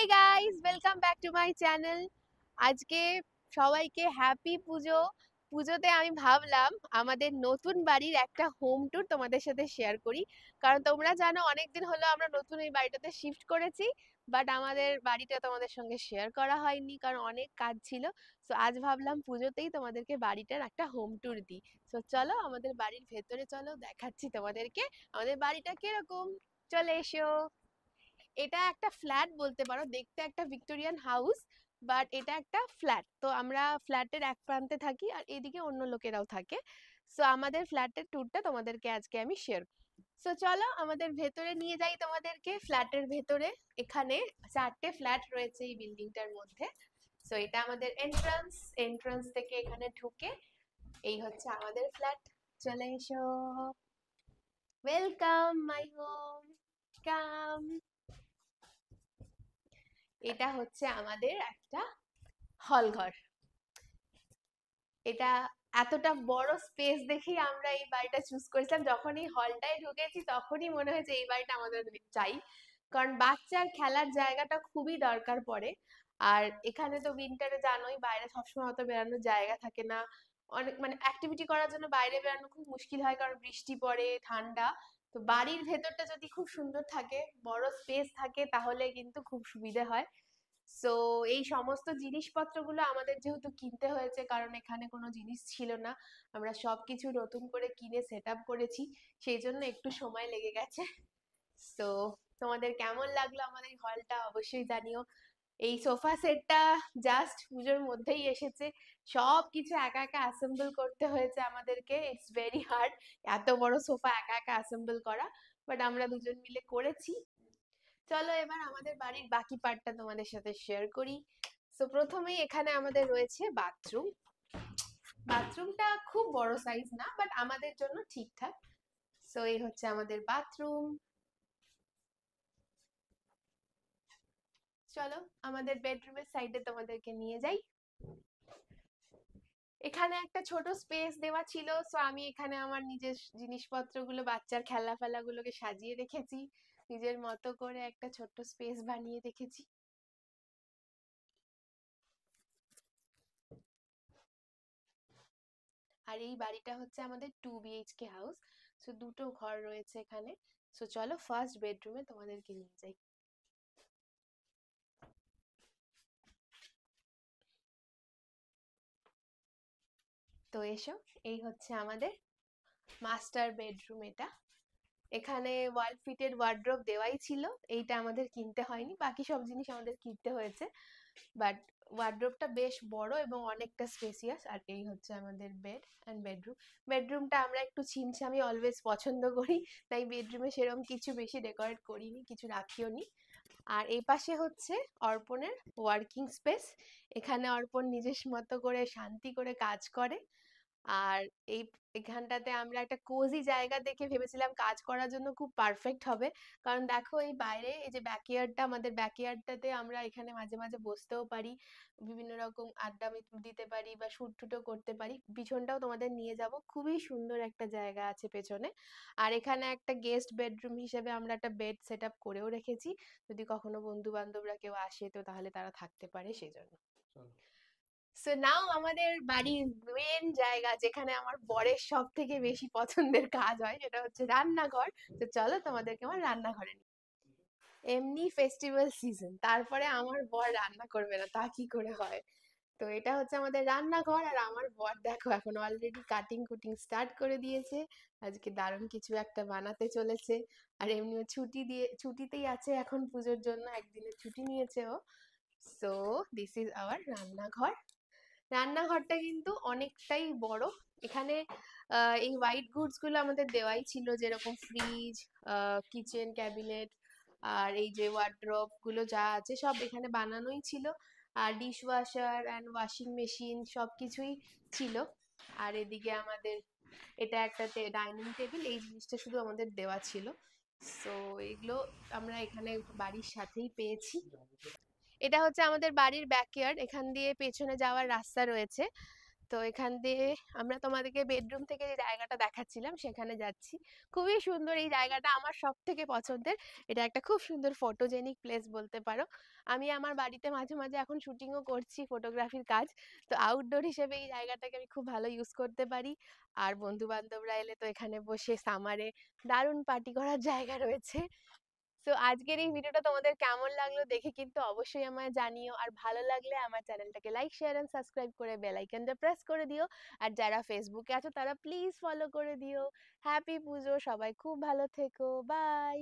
Hi guys, welcome back to my channel. আজকে সবাইকে happy পুজো। পুজোতে আমি ভাবলাম আমাদের নতুন বাড়ির একটা হোম ট্যুর তোমাদের সাথে শেয়ার করি। কারণ তোমরা জানো অনেকদিন হলো আমরা নতুন এই বাড়িটাতে শিফট করেছি, বাট আমাদের বাড়িটা তোমাদের সঙ্গে শেয়ার করা হয়নি কারণ অনেক কাজ ছিল। সো আজ ভাবলাম পুজোতেই তোমাদেরকে বাড়িটার একটা হোম ট্যুর দিই। সো চলো আমাদের বাড়ির ভেতরে চলো, দেখাচ্ছি তোমাদেরকে আমাদের বাড়িটা কিরকম। চলে এসো। এটা একটা ফ্ল্যাট বলতে পারো, দেখতে একটা ভিক্টোরিয়ান হাউস, বাট এটা একটা ফ্ল্যাট। তো আমরা ফ্ল্যাটের এক প্রান্তে থাকি আর এদিকে অন্য লোকেরাও থাকে। সো আমাদের ফ্ল্যাটের ট্যুরটা তোমাদেরকে আজকে আমি শেয়ার। সো চলো আমাদের ভেতরে নিয়ে যাই তোমাদেরকে, ফ্ল্যাটের ভেতরে। এখানে 4টে ফ্ল্যাট রয়েছে এই বিল্ডিংটার মধ্যে। সো এটা আমাদের এন্ট্রান্স। এন্ট্রান্স থেকে এখানে ঢুকে এই হচ্ছে আমাদের ফ্ল্যাট। চলে এসো, ওয়েলকাম মাই হোম, কাম। এটা হচ্ছে আমাদের একটা হল ঘর। এটা এতটা বড় স্পেস দেখেই আমরা এই বাড়িটা চুজ করেছিলাম। যখন এই হলটায় ঢুকেছি তখনই মনে হয়েছে এই বাড়িটা আমাদের চাই, কারণ বাচ্চার খেলার জায়গাটা খুবই দরকার পড়ে। আর এখানে তো উইন্টারে জানোই বাইরে সবসময় অত বেড়ানোর জায়গা থাকে না। অনেক মানে অ্যাক্টিভিটি করার জন্য বাইরে বেড়ানো খুব মুশকিল হয়, কারণ বৃষ্টি পড়ে, ঠান্ডা। তো বাড়ির ভেতরটা যদি খুব সুন্দর থাকে, বড় স্পেস থাকে, তাহলে কিন্তু খুব সুবিধে হয়। সো এই সমস্ত জিনিসপত্রগুলো আমাদের যেহেতু কিনতে হয়েছে, কারণ এখানে কোনো জিনিস ছিল না, আমরা সবকিছু নতুন করে কিনে সেট আপ করেছি, সেই জন্য একটু সময় লেগে গেছে। তো তোমাদের কেমন লাগলো আমাদের এই হলটা অবশ্যই জানিও। এই সোফা সেটটা জাস্ট পুজোর মধ্যেই এসেছে, সব কিছু একা একা অ্যাসেম্বল করতে হয়েছে আমাদেরকে। ইটস ভেরি হার্ড এত বড় সোফা একা একা অ্যাসেম্বল করা, বাট আমরা দুজন মিলে করেছি। চলো এবার আমাদের বাড়ির বাকি পার্টটা তোমাদের সাথে শেয়ার করি। তো প্রথমেই এখানে আমাদের রয়েছে বাথরুম। বাথরুমটা খুব বড় সাইজ না, বাট আমাদের জন্য ঠিকঠাক। সো এই হচ্ছে আমাদের বাথরুম। চলো আমাদের বেডরুমের সাইডে তোমাদেরকে নিয়ে যাই। এখানে একটা ছোট স্পেস দেওয়া ছিল, সো আমি এখানে আমার নিজের জিনিসপত্রগুলো, বাচ্চার খেলা ফেলাগুলোকে সাজিয়ে রেখেছি। নিজের মতো করে একটা ছোট্ট স্পেস বানিয়ে রেখেছি। আর এই বাড়িটা হচ্ছে আমাদের 2 BHK হাউস। সো দুটো ঘর রয়েছে এখানে। সো চলো ফার্স্ট বেডরুমে তোমাদেরকে নিয়ে যাই। তো এসো, এই হচ্ছে আমাদের মাস্টার বেডরুম। এটা এখানে ওয়াল ফিটেড ওয়ার্ড্রোব দেওয়াই ছিল, এইটা আমাদের কিনতে হয়নি, বাকি সব জিনিস আমাদের কিনতে হয়েছে। বাট ওয়ার্ড্রোবটা বেশ বড় এবং অনেকটা স্পেসিয়াস। আর এই হচ্ছে আমাদের বেড অ্যান্ড বেডরুম। বেডরুমটা আমরা একটু ছিমছামি অলওয়েজ পছন্দ করি, তাই বেডরুমে সেরকম কিছু বেশি ডেকোরেট করিনি, কিছু রাখিও নি। আর এই পাশে হচ্ছে অর্পণের ওয়ার্কিং স্পেস। এখানে অর্পণ নিজের মতো করে শান্তি করে কাজ করে। আর এই এখানটাতে আমরা একটা কোজি জায়গা দেখে ভেবেছিলাম কাজ করার জন্য খুব পারফেক্ট হবে। কারণ দেখো এই বাইরে এই যে ব্যাকইয়ার্ডটা, আমাদের ব্যাকইয়ার্ডটাতে আমরা এখানে মাঝে মাঝে বসতেও পারি, বিভিন্ন রকম আড্ডা দিতে পারি বা শুট টুটও করতে পারি। পিছনটাও তোমাদের নিয়ে যাব, খুবই সুন্দর একটা জায়গা আছে পেছনে। আর এখানে একটা গেস্ট বেডরুম হিসেবে আমরা একটা বেড সেট আপ করেও রেখেছি, যদি কখনো বন্ধু বান্ধবরা কেউ আসে তো তাহলে তারা থাকতে পারে সেই জন্য। সো নাও আমাদের বাড়ির মেন জায়গা, যেখানে আমার বরের সব থেকে বেশি পছন্দের কাজ হয়, সেটা হচ্ছে রান্নাঘর। তো চলো তোমাদেরকে আমার রান্নাঘরে নিই। এমনি ফেস্টিভ্যাল সিজন, তারপরে আমার বর রান্না করবে না তা কি করে হয়। তো এটা হচ্ছে আমাদের রান্নাঘর, আর আমার বর দেখো এখন অলরেডি কাটিং কুটিং স্টার্ট করে দিয়েছে। আজকে দারুণ কিছু একটা বানাতে চলেছে। আর এমনিও ছুটিতেই আছে এখন, পুজোর জন্য একদিনের ছুটি নিয়েছে ও। সো দিস ইজ আওয়ার রান্নাঘর। রান্নাঘরটা কিন্তু অনেকটাই বড়। এখানে এই হোয়াইট গুডস গুলো আমাদের দেওয়াই ছিল, যেরকম ফ্রিজ, কিচেন ক্যাবিনেট, আর এই যে ওয়ার্ড্রপ গুলো যা আছে সব এখানে বানানোই ছিল। আর dish washer and washing machine সবকিছুই ছিল। আর এদিকে আমাদের এটা একটা ডাইনিং টেবিল, এই জিনিসটা শুধু আমাদের দেওয়া ছিল। সো এগুলো আমরা এখানে বাড়ির সাথেই পেয়েছি। এটা হচ্ছে আমাদের বাড়ির ব্যাকইয়ার্ড, এখান দিয়ে পেছনে যাওয়ার রাস্তা রয়েছে। তো তো এখান দিয়ে আমরা তোমাদেরকে বেডরুম থেকে যে জায়গাটা দেখাচ্ছিলাম সেখানে যাচ্ছি। খুবই সুন্দর এই জায়গাটা, আমার সব থেকে পছন্দের। এটা একটা খুব সুন্দর ফটোজেনিক প্লেস বলতে পারো। আমি আমার বাড়িতে মাঝে মাঝে এখন শুটিংও করছি, ফটোগ্রাফির কাজ। তো আউটডোর হিসেবে এই জায়গাটাকে আমি খুব ভালো ইউজ করতে পারি। আর বন্ধু বান্ধবরা এলে তো এখানে বসে সামারে দারুণ পার্টি করার জায়গা রয়েছে। তো আজকের এই ভিডিওটা তোমাদের কেমন লাগলো দেখে কিন্তু অবশ্যই আমায় জানিও। আর ভালো লাগলে আমার চ্যানেলটাকে লাইক, শেয়ার এন্ড সাবস্ক্রাইব করে বেল আইকনটা প্রেস করে দিও। আর যারা ফেসবুকে আছো তারা প্লিজ ফলো করে দিও। হ্যাপি পুজো, সবাই খুব ভালো থেকো, বাই।